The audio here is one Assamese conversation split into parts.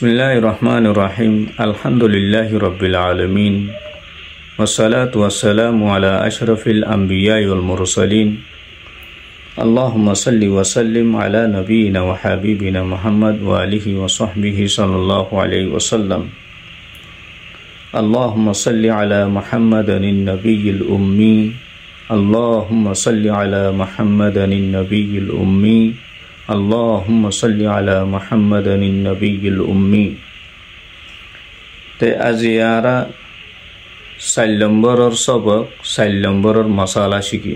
Bismillahirrahmanirrahim. Alhamdulillahi rabbil alamin. Wassalatu wassalamu ala ashrafil anbiya'i wal mursalin. Allahumma salli wa sallim ala nabiyyina wa habibina Muhammad wa alihi wa sahbihi sallallahu alaihi wasallam. Allahumma salli ala Muhammadanin nabiyyil ummi. Allahumma salli ala Muhammadanin nabiyyil ummi. Allahumma salli ala Muhammadanin nabiyyil ummi. Te aziyara 4 নম্বৰৰ সবক 4 নম্বৰৰ মশালা শিকি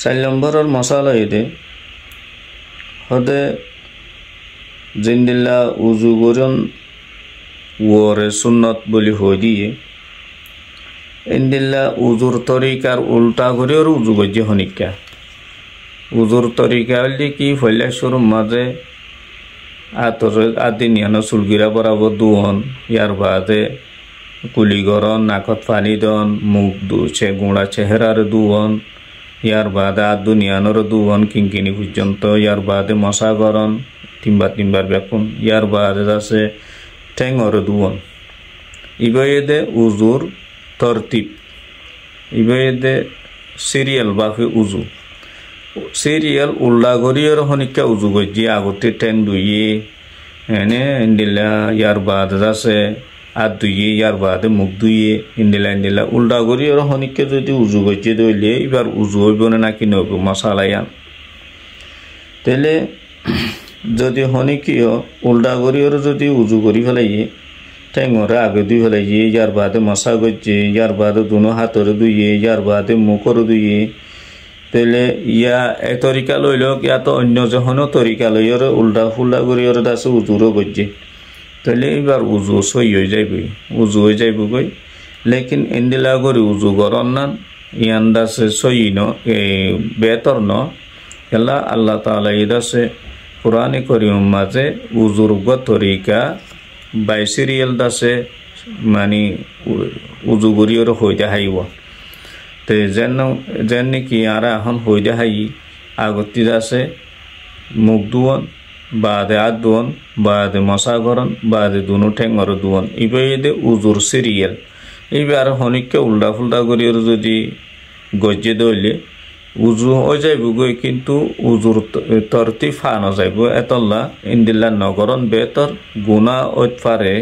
4 নম্বৰৰ মশালা এতে হদে জিন্দিল্লা উজু করন ওরে সুন্নত বলি হই দিয়ে ইন্দিল্লা উজুর তরিকার উল্টা করে উজু গজ্জে হনিকা উজুর তরিকা হলে কি ফলে শুরু মাঝে আদিনিয়ানো চুলগিরা বরাবর দুহন ইয়ার বাদে কুলিগরন নাকত পানি দন মুখ দুছে গুঁড়া চেহারার দুহন ইয়ার বাদে আদুনিয়ানোর দুহন কিঙ্কিনি পর্যন্ত ইয়ার বাদে মশাগরন তিনবার বেকুন ইয়ার বাদে আছে ঠেঙর দুহন ইবয়েদে উজুর তরতিব ইবয়েদে সিরিয়াল বাফে উজু সিরিয়াল উল্লা গরিয়র হনিকা উজু গজ্জি আগতে ঠেং দুইয়ে এনে ইন্দিলা ইয়ার বাদ আছে আর দুইয়ে ইয়ার বাদে মুখ দুইয়ে ইন্দিলা উল্টা গরিয়র হনিকা যদি উজু গজ্জি দইলে এবার উজু হইব না নাকি নইব মশালায়ান তেলে যদি হনিকিও উল্টা গরিয়র যদি উজু করি ফেলাইয়ে ঠেঙরে আগে দুই ফেলাইয়ে ইয়ার বাদে মশা গজ্জে ইয়ার বাদে দুনো হাতরে দুইয়ে ইয়ার বাদে মুখর দুইয়ে তেলে ইয়া এ তরিকা লইলক ইয়া তো অন্য যখনও তরিকা লইয়র উল্টা ফুল্টা করিয়র দাসে উজুরও গজ্জে তেলে এবার উজু সই হয়ে যাইবই উজু হয়ে যাইবগই লেকিন ইন্দিলা করি উজু করন না ইয়ান দাসে সই ন বেতর ন এলা আল্লাহ তাআলা ইদাসে কুরআনে কারীম মাঝে উজুর গ তরিকা বাই সিরিয়াল দাসে মানে উজু করিয়র হইতে হাইব তে যেন নাকি আর এখন হই দেখাই আগতি আছে মুখ দুয়ন বাদে হাত দুয়ন বাদে মশা গরন বাদে দুনো ঠেঙর দুয়ন ইবে উজুর সিরিয়াল এইবার হনিককে উল্টা ফুল্টা করি যদি গজ্জে দইলে উজু হয়ে যাইব গই কিন্তু উজুর তরতি ফানো যাইব এতল্লা ইন্দিল্লা নগরন বেতর গুণা ওইত পারে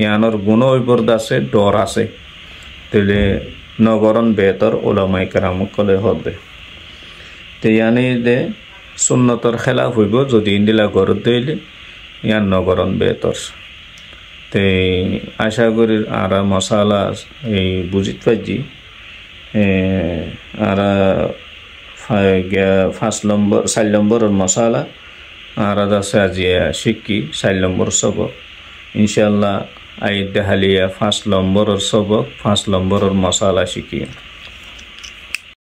ইয়ানোর গুণ ওইবর দাসে ডর আছে তেলে নগরন বেতর ওলামাই কেরামক কলে হবে তে ইয়ানি দে সুন্নতর খেলাফ হইব যদি ইন্দিলা গরত দইলে ইয়ান নগরন বেতর তে আশা করি আর মশালা এই বুঝিত পাইছি আর 4 নম্বরের মশালা আর আছে আজি শিক্ষি 4 নম্বর সবক ইনশাআল্লাহ আই দেখালিয়া 5 নম্বরের সবক 5 নম্বরের মশালা শিখি